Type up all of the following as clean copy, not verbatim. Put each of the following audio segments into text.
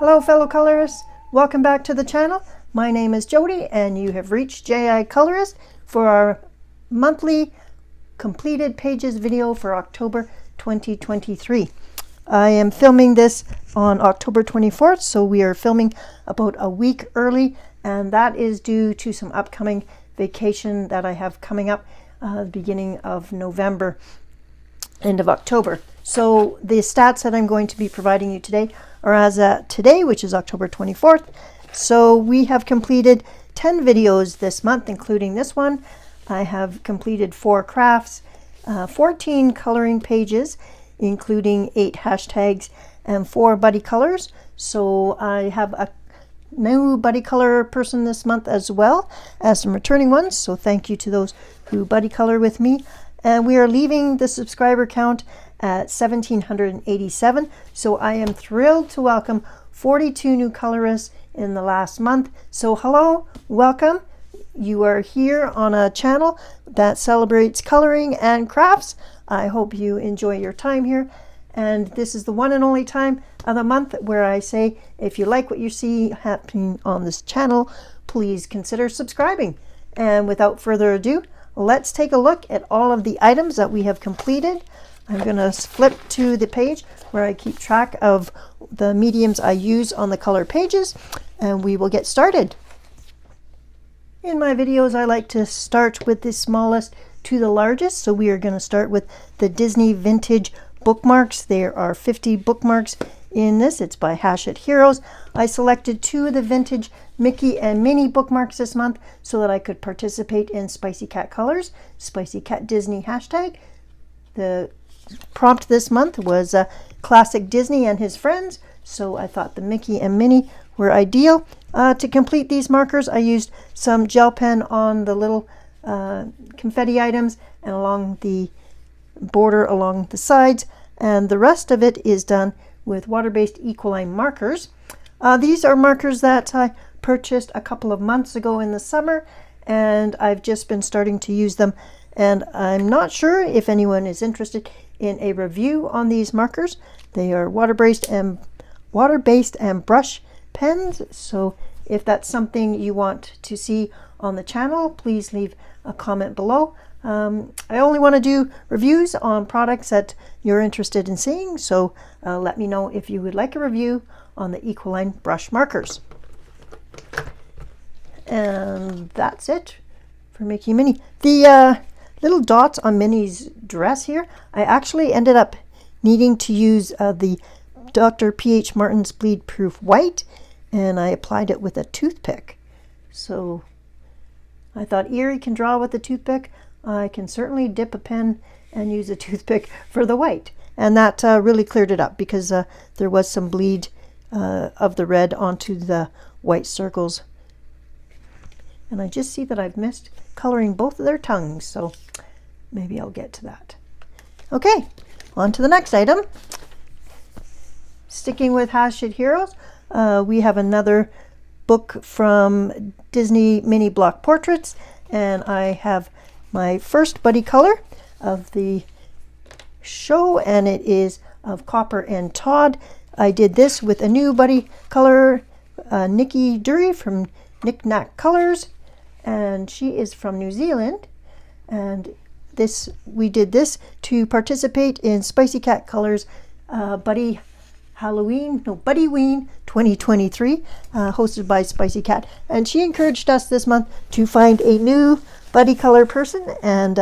Hello fellow colorists, welcome back to the channel. My name is Jody and you have reached JI Colorist for our monthly completed pages video for October 2023. I am filming this on October 24th, so we are filming about a week early, and that is due to some upcoming vacation that I have coming up beginning of November, end of October. So the stats that I'm going to be providing you today are as at today, which is October 24th. So we have completed 10 videos this month, including this one. I have completed 4 crafts, 14 coloring pages, including 8 hashtags and 4 buddy colors. So I have a new buddy color person this month as well as some returning ones. So thank you to those who buddy color with me. And we are leaving the subscriber count at 1,787. So I am thrilled to welcome 42 new colorists in the last month. So hello, welcome. You are here on a channel that celebrates coloring and crafts. I hope you enjoy your time here. And this is the one and only time of the month where I say, if you like what you see happening on this channel, please consider subscribing. And without further ado, let's take a look at all of the items that we have completed. I'm going to flip to the page where I keep track of the mediums I use on the color pages, and we will get started. In my videos, I like to start with the smallest to the largest, so we are going to start with the Disney Vintage Bookmarks. There are 50 bookmarks in this. It's by Hachette Heroes. I selected 2 of the vintage Mickey and Minnie bookmarks this month so that I could participate in Spicy Cat Colors, Spicy Cat Disney hashtag. The prompt this month was Classic Disney and His Friends, so I thought the Mickey and Minnie were ideal. To complete these markers, I used some gel pen on the little confetti items and along the border along the sides, and the rest of it is done with water-based Equaline markers. These are markers that I purchased a couple of months ago in the summer, and I've just been starting to use them, and I'm not sure if anyone is interested in a review on these markers. They are water-based and brush pens, so if that's something you want to see on the channel, please leave a comment below. I only want to do reviews on products that you're interested in seeing, so let me know if you would like a review on the Equaline brush markers. And that's it for Mickey Minnie. The little dots on Minnie's dress here, I actually ended up needing to use the Dr. P.H. Martin's Bleed Proof White, and I applied it with a toothpick. So I thought Erie can draw with a toothpick. I can certainly dip a pen and use a toothpick for the white. And that really cleared it up because there was some bleed of the red onto the white circles. And I just see that I've missed coloring both of their tongues, so maybe I'll get to that. Okay, on to the next item. Sticking with Hachette Heroes, we have another book from Disney Mini Block Portraits, and I have my first buddy color of the show, and it is of Copper and Todd. I did this with a new buddy color, Nicky D from Nicnaccolours, and she is from New Zealand, and we did this to participate in Spicy Cat Colors Buddy Ween 2023, hosted by Spicy Cat, and she encouraged us this month to find a new buddy color person and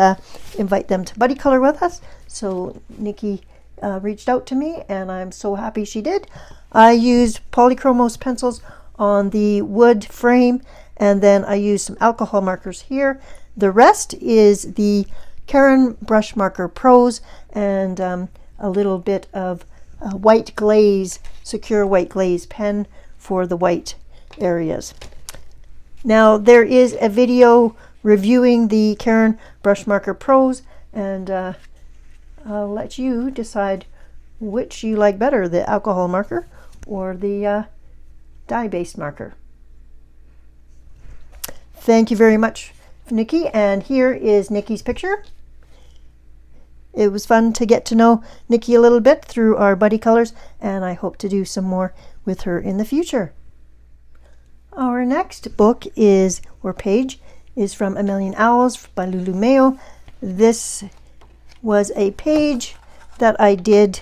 invite them to buddy color with us. So Nikki reached out to me, and I'm so happy she did. I used polychromos pencils on the wood frame, and then I used some alcohol markers here. The rest is the Caran Brush Marker Pros and a little bit of white glaze, secure white glaze pen for the white areas. Now there is a video reviewing the Caran Brush Marker Pros, and I'll let you decide which you like better, the alcohol marker or the dye-based marker. Thank you very much, Nikki, and here is Nikki's picture. it was fun to get to know Nikki a little bit through our buddy colors, and I hope to do some more with her in the future. Our next book is, or page, is from A Million Owls by Lulu Mayo. This was a page that I did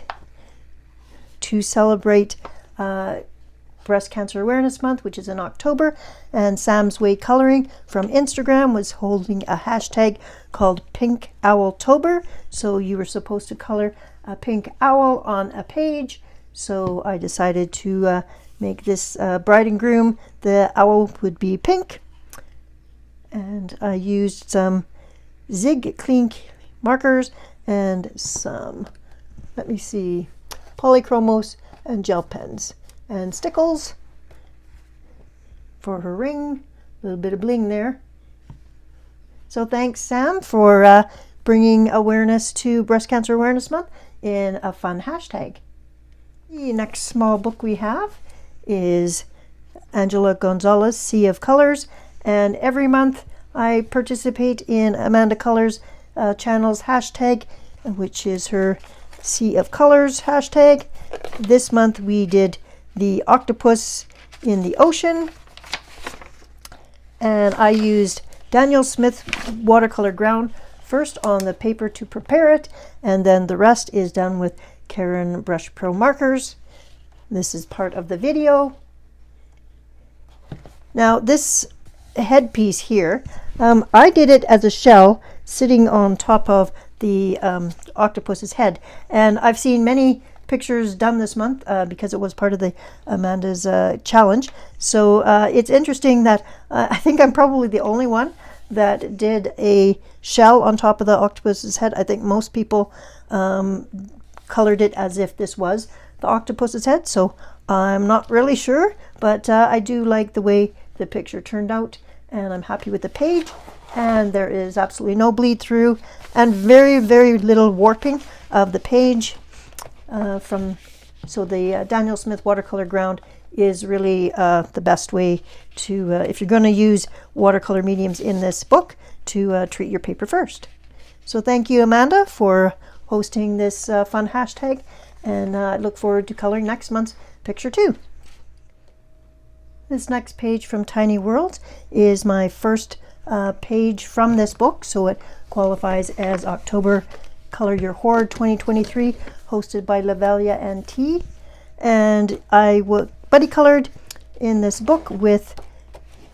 to celebrate Breast Cancer Awareness Month, which is in October, and Sam's Way Coloring from Instagram was holding a hashtag called Pink Owltober. So you were supposed to color a pink owl on a page. So I decided to make this bride and groom. The owl would be pink. And I used some Zig Clean markers and some, let me see, polychromos and gel pens and stickles for her ring. A little bit of bling there. So thanks, Sam, for bringing awareness to Breast Cancer Awareness Month in a fun hashtag. The next small book we have is Angela Gonzalez, Sea of Colors, and every month I participate in Amanda Colors channel's hashtag, which is her Sea of Colors hashtag. This month we did the octopus in the ocean, and I used Daniel Smith watercolor ground first on the paper to prepare it, and then the rest is done with Karen Brush Pro markers. This is part of the video. Now this headpiece here, I did it as a shell sitting on top of the octopus's head, and I've seen many pictures done this month because it was part of the Amanda's challenge. So it's interesting that I think I'm probably the only one that did a shell on top of the octopus's head. I think most people colored it as if this was the octopus's head, so I'm not really sure, but I do like the way the picture turned out, and I'm happy with the page. And there is absolutely no bleed through and very, very little warping of the page. So the Daniel Smith watercolor ground is really the best way to, if you're going to use watercolor mediums in this book, to treat your paper first. So thank you, Amanda, for hosting this fun hashtag, and I look forward to coloring next month's picture too. This next page from Tiny Worlds is my first page from this book, so it qualifies as October Color Your Hoard 2023, hosted by Lavelia and T. And I buddy colored in this book with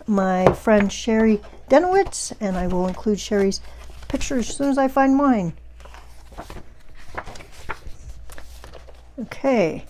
my friend Sherry Dennewitz, and I will include Sherry's picture as soon as I find mine. Okay.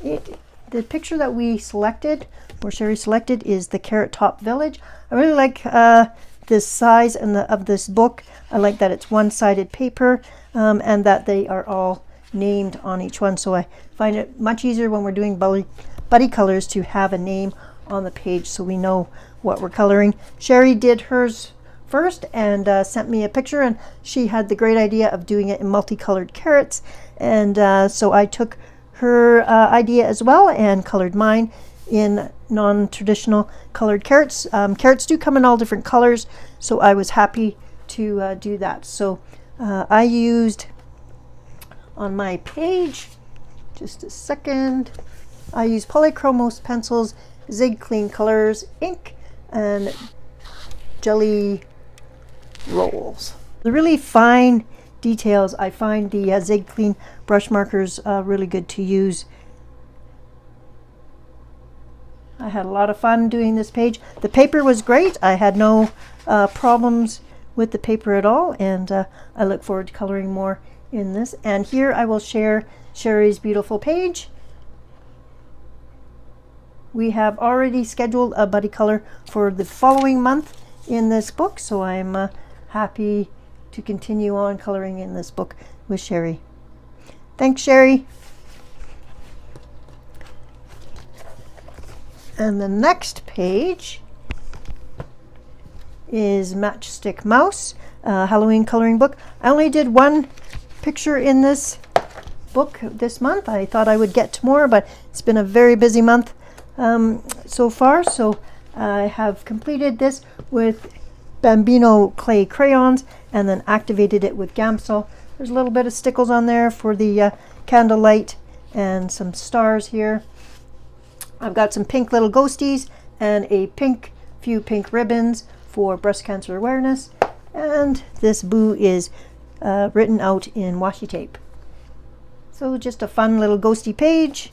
The picture that we selected, or Sherry selected, is the Carrot Top Village. I really like the size of this book. I like that it's one-sided paper, and that they are all named on each one. So I find it much easier when we're doing buddy colors to have a name on the page so we know what we're coloring. Sherry did hers first and sent me a picture, and she had the great idea of doing it in multicolored carrots, and so I took her idea as well and colored mine in non-traditional colored carrots. Carrots do come in all different colors, so I was happy to do that. So I used on my page, just a second, I used Polychromos pencils, Zig Clean Colors, ink, and jelly rolls. The really fine details, I find the Zig Clean brush markers really good to use. I had a lot of fun doing this page. The paper was great. I had no problems with the paper at all, and I look forward to coloring more in this. And here I will share Sherry's beautiful page. We have already scheduled a buddy color for the following month in this book, so I'm happy to continue on coloring in this book with Sherry. Thanks, Sherry. And the next page is Matchstick Mouse, Halloween coloring book. I only did one picture in this book this month. I thought I would get to more, but it's been a very busy month so far. So I have completed this with Bambino clay crayons and then activated it with Gamsol. There's a little bit of stickles on there for the candlelight and some stars here. I've got some pink little ghosties and a few pink ribbons for breast cancer awareness. And this boo is written out in washi tape. So just a fun little ghosty page.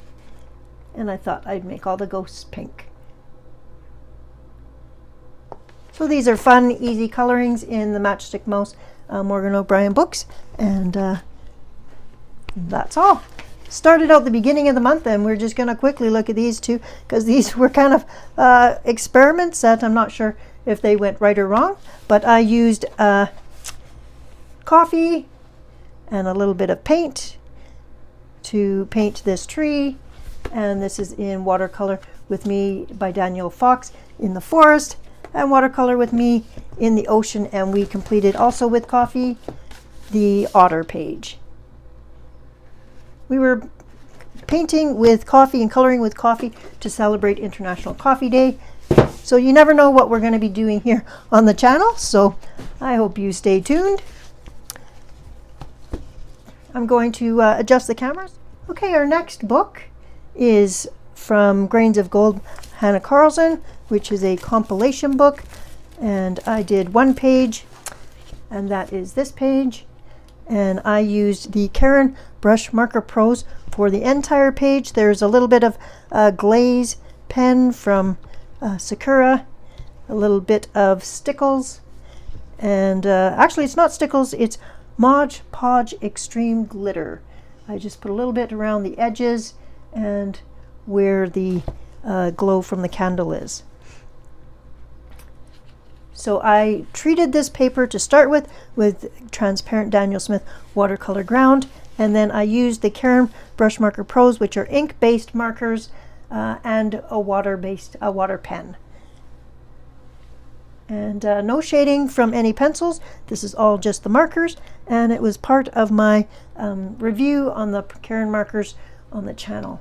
And I thought I'd make all the ghosts pink. So these are fun, easy colorings in the Matchstick Mouse Morgan O'Brien books. And that's all. Started out the beginning of the month, and we're just going to quickly look at these two because these were kind of experiments that I'm not sure if they went right or wrong. But I used coffee and a little bit of paint to paint this tree. And this is in Watercolor with Me by Daniel Fox in the forest, and Watercolor with Me in the ocean. And we completed also with coffee the otter page. We were painting with coffee and coloring with coffee to celebrate International Coffee Day. So you never know what we're going to be doing here on the channel. So I hope you stay tuned. I'm going to adjust the cameras. Okay, our next book is from Grains of Gold, Hannah Carlson, which is a compilation book. And I did one page, and that is this page. And I used the Caron Brush Marker Pros for the entire page. There's a little bit of glaze pen from Sakura, a little bit of stickles, and actually it's not stickles, it's Mod Podge Extreme Glitter. I just put a little bit around the edges and where the glow from the candle is. So I treated this paper to start with transparent Daniel Smith watercolor ground, and then I used the Caron Brush Marker Pros, which are ink-based markers, and a water pen. And no shading from any pencils. This is all just the markers, and it was part of my review on the Caron markers on the channel.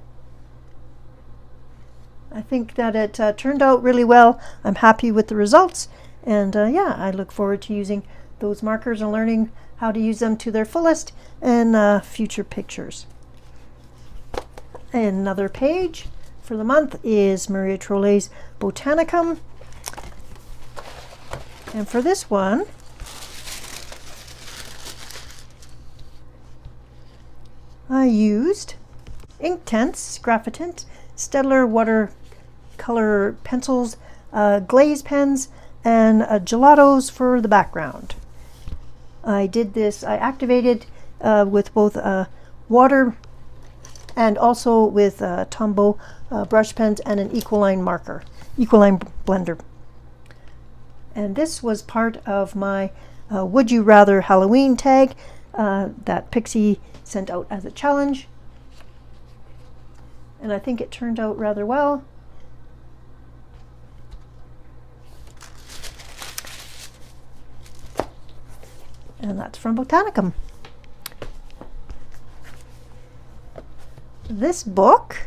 I think that it turned out really well. I'm happy with the results. And yeah, I look forward to using those markers and learning how to use them to their fullest in future pictures. Another page for the month is Maria Trollet's Botanicum. And for this one, I used Inktense, Graphitint, Staedtler watercolor pencils, glaze pens, and gelatos for the background. I did this, I activated with both water and also with Tombow brush pens and an Ecoline blender. And this was part of my Would You Rather Halloween tag that Pixie sent out as a challenge. And I think it turned out rather well. And that's from Botanicum. This book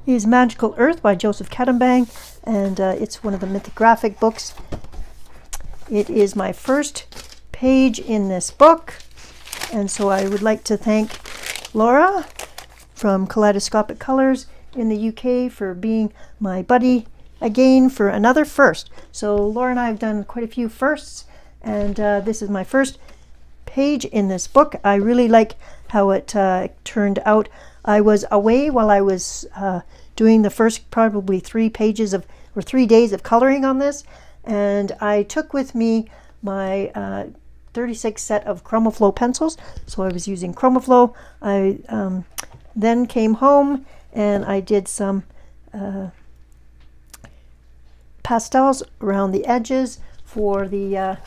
is Magical Earth by Joseph Cadombang, and it's one of the mythographic books. It is my first page in this book, and so I would like to thank Laura from Kaleidoscopic Colors in the UK for being my buddy again for another first. So Laura and I have done quite a few firsts, and this is my first page in this book. I really like how it turned out. I was away while I was doing the first probably 3 days of coloring on this, and I took with me my 36 set of ChromaFlow pencils, so I was using ChromaFlow. I then came home and I did some pastels around the edges for the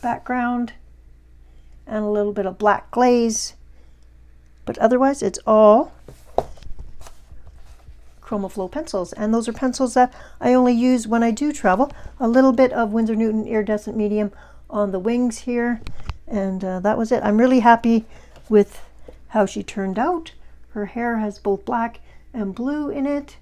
background and a little bit of black glaze, but otherwise it's all ChromaFlow pencils, and those are pencils that I only use when I do travel. A little bit of Winsor Newton iridescent medium on the wings here, and that was it. I'm really happy with how she turned out. Her hair has both black and blue in it,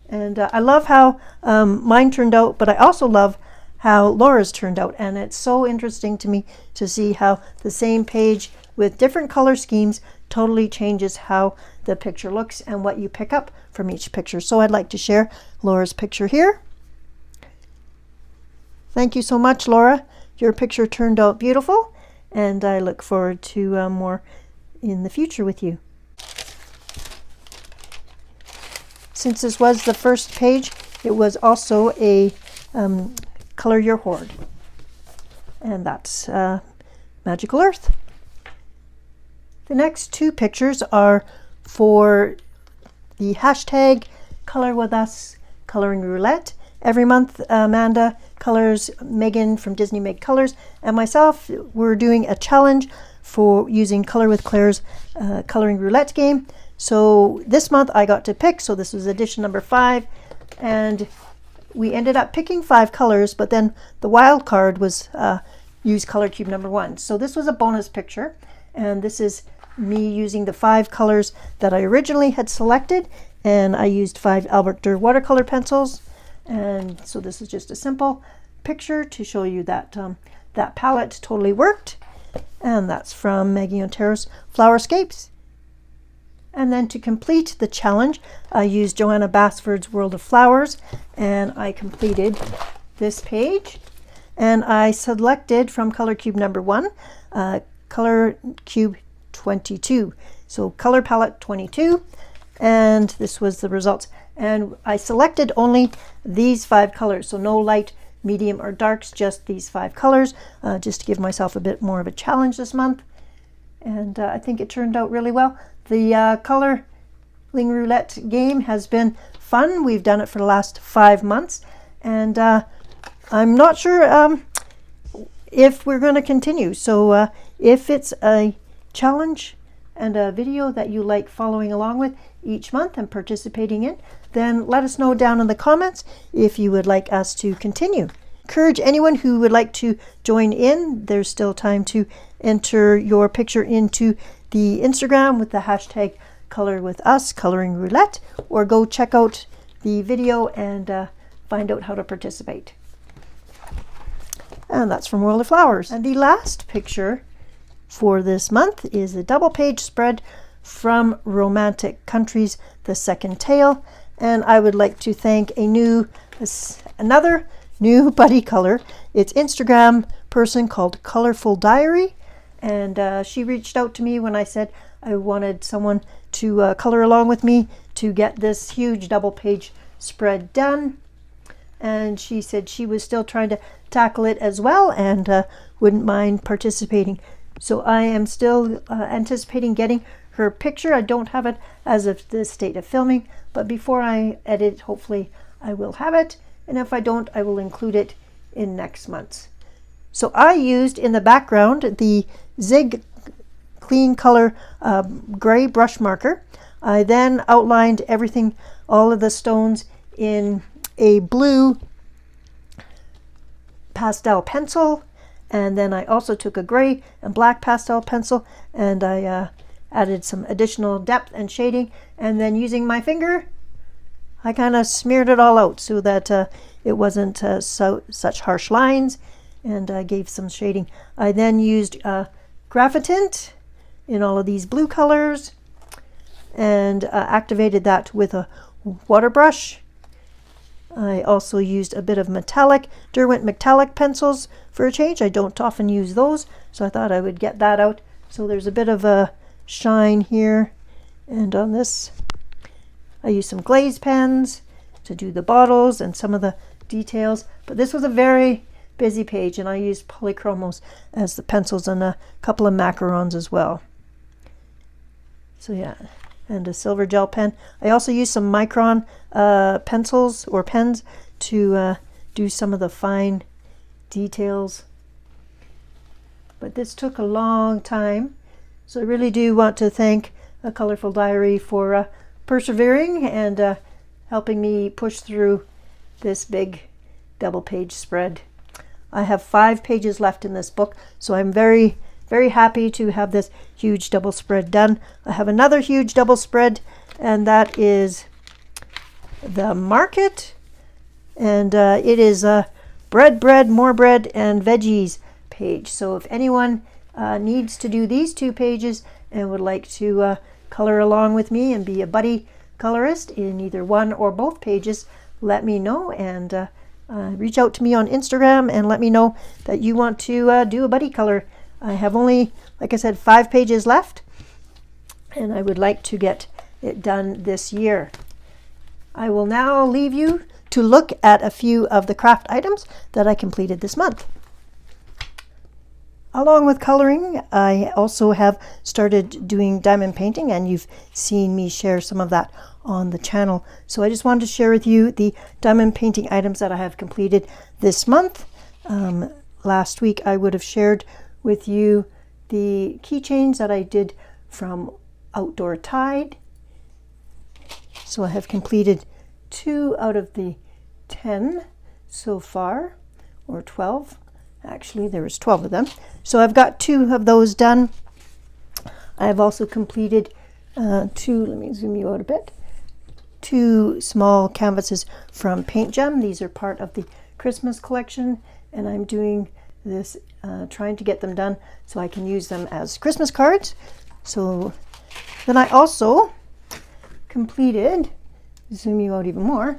And I love how mine turned out, but I also love how Laura's turned out. And it's so interesting to me to see how the same page with different color schemes totally changes how the picture looks and what you pick up from each picture. So I'd like to share Laura's picture here. Thank you so much, Laura. Your picture turned out beautiful, and I look forward to more in the future with you. Since this was the first page, it was also a Color Your Hoard, and that's Magical Earth. The next two pictures are for the hashtag Color With Us Coloring Roulette. Every month, Amanda colors, Megan from Disney Make Colors, and myself, we're doing a challenge for using Color with Claire's coloring roulette game. So this month I got to pick, so this was edition number 5, and we ended up picking 5 colors, but then the wild card was use color cube number 1. So this was a bonus picture, and this is me using the 5 colors that I originally had selected, and I used 5 Albert Durr watercolor pencils. And so this is just a simple picture to show you that that palette totally worked. And that's from Maggie Ontaro's Flowerscapes. And then to complete the challenge, I used Joanna Basford's World of Flowers, and I completed this page. And I selected from color cube number 1, color cube 22. So color palette 22, and this was the results. And I selected only these 5 colors, so no light, medium, or darks, just these 5 colors, just to give myself a bit more of a challenge this month. And I think it turned out really well. The coloring roulette game has been fun. We've done it for the last 5 months, and I'm not sure if we're going to continue. So if it's a challenge and a video that you like following along with each month and participating in, then let us know down in the comments if you would like us to continue. Encourage anyone who would like to join in. There's still time to enter your picture into the Instagram with the hashtag Color With Us Coloring Roulette, or go check out the video and find out how to participate. And that's from World of Flowers. And the last picture for this month is a double page spread from Romantic Countries, The Second Tale. And I would like to thank another new buddy color. It's Instagram person called Colorful Diary, and she reached out to me when I said I wanted someone to color along with me to get this huge double page spread done. And she said she was still trying to tackle it as well and wouldn't mind participating. So I am still anticipating getting her picture. I don't have it as of the state of filming, but before I edit, hopefully I will have it. And if I don't, I will include it in next month's. So I used in the background the Zig Clean Color gray brush marker. I then outlined everything, all of the stones, in a blue pastel pencil. And then I also took a gray and black pastel pencil, and I added some additional depth and shading. And then using my finger, I kind of smeared it all out so that it wasn't such harsh lines, and gave some shading. I then used graphitint in all of these blue colors and activated that with a water brush. I also used a bit of Dennewitz metallic pencils for a change. I don't often use those, so I thought I would get that out. So there's a bit of a shine here. And on this, I used some glaze pens to do the bottles and some of the details. But this was a very busy page, and I used polychromos as the pencils and a couple of macarons as well. So yeah, and a silver gel pen. I also used some micron pencils or pens to do some of the fine details. But this took a long time, so I really do want to thank A Colorful Diary for persevering and helping me push through this big double page spread. I have 5 pages left in this book, so I'm very, very happy to have this huge double spread done. I have another huge double spread, and that is the market, and it is a bread, more bread, and veggies page. So if anyone needs to do these 2 pages and would like to color along with me and be a buddy colorist in either one or both pages, let me know, and reach out to me on Instagram and let me know that you want to do a buddy color. I have only, like I said, 5 pages left, and I would like to get it done this year. I will now leave you to look at a few of the craft items that I completed this month. Along with coloring, I also have started doing diamond painting, and you've seen me share some of that on the channel. So I just wanted to share with you the diamond painting items that I have completed this month. Last week I would have shared with you the keychains that I did from Outdoor Tide. So I have completed 2 out of the 10 so far, or 12. Actually, there was 12 of them. So I've got 2 of those done. I have also completed 2, let me zoom you out a bit, 2 small canvases from Paint Gem. These are part of the Christmas collection, and I'm doing this, trying to get them done so I can use them as Christmas cards. So then I also completed, zoom you out even more,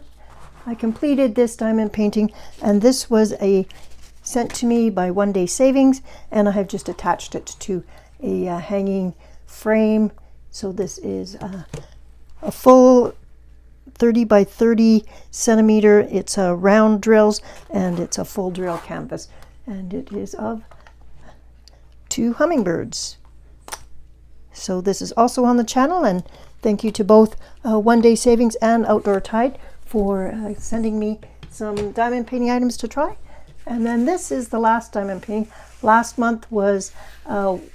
I completed this diamond painting, and this was sent to me by One Day Savings, and I have just attached it to a hanging frame. So this is a full 30 by 30 centimeter. It's a round drills, and it's a full drill canvas, and it is of 2 hummingbirds. So this is also on the channel, and thank you to both One Day Savings and Outdoor Tide for sending me some diamond painting items to try. And then this is the last diamond painting. Last month was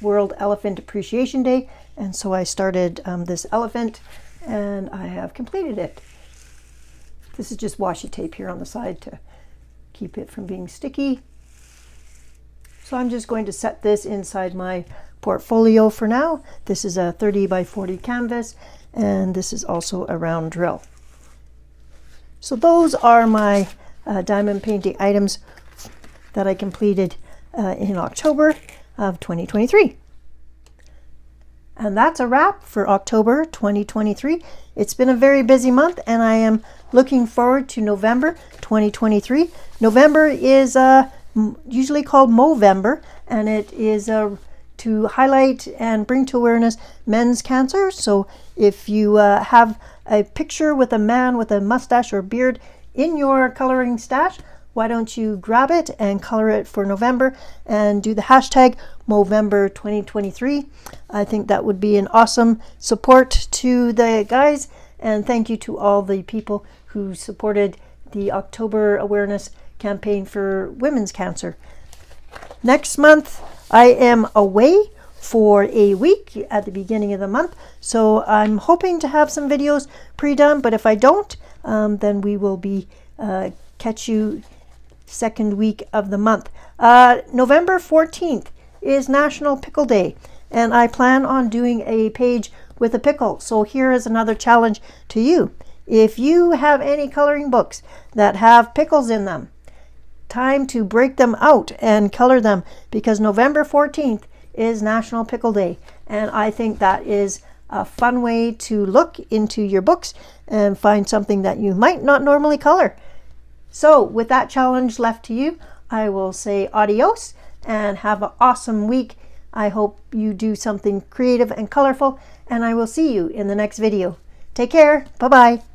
World Elephant Appreciation Day, and so I started this elephant, and I have completed it. This is just washi tape here on the side to keep it from being sticky. So I'm just going to set this inside my portfolio for now. This is a 30 by 40 canvas, and this is also a round drill. So those are my diamond painting items that I completed in October of 2023. And that's a wrap for October 2023. It's been a very busy month, and I am looking forward to November 2023. November is usually called Movember, and it is to highlight and bring to awareness men's cancer. So if you have a picture with a man with a mustache or beard in your coloring stash, why don't you grab it and color it for November and do the hashtag Movember 2023. I think that would be an awesome support to the guys, and thank you to all the people who supported the October awareness campaign for women's cancer. Next month I am away for a week at the beginning of the month, so I'm hoping to have some videos pre-done, but if I don't, then we will be catch you second week of the month. November 14th is National Pickle Day, and I plan on doing a page with a pickle. So here is another challenge to you. If you have any coloring books that have pickles in them, time to break them out and color them, because November 14th is National Pickle Day, and I think that is a fun way to look into your books and find something that you might not normally color. So with that challenge left to you, I will say adios and have an awesome week. I hope you do something creative and colorful, and I will see you in the next video. Take care. Bye-bye.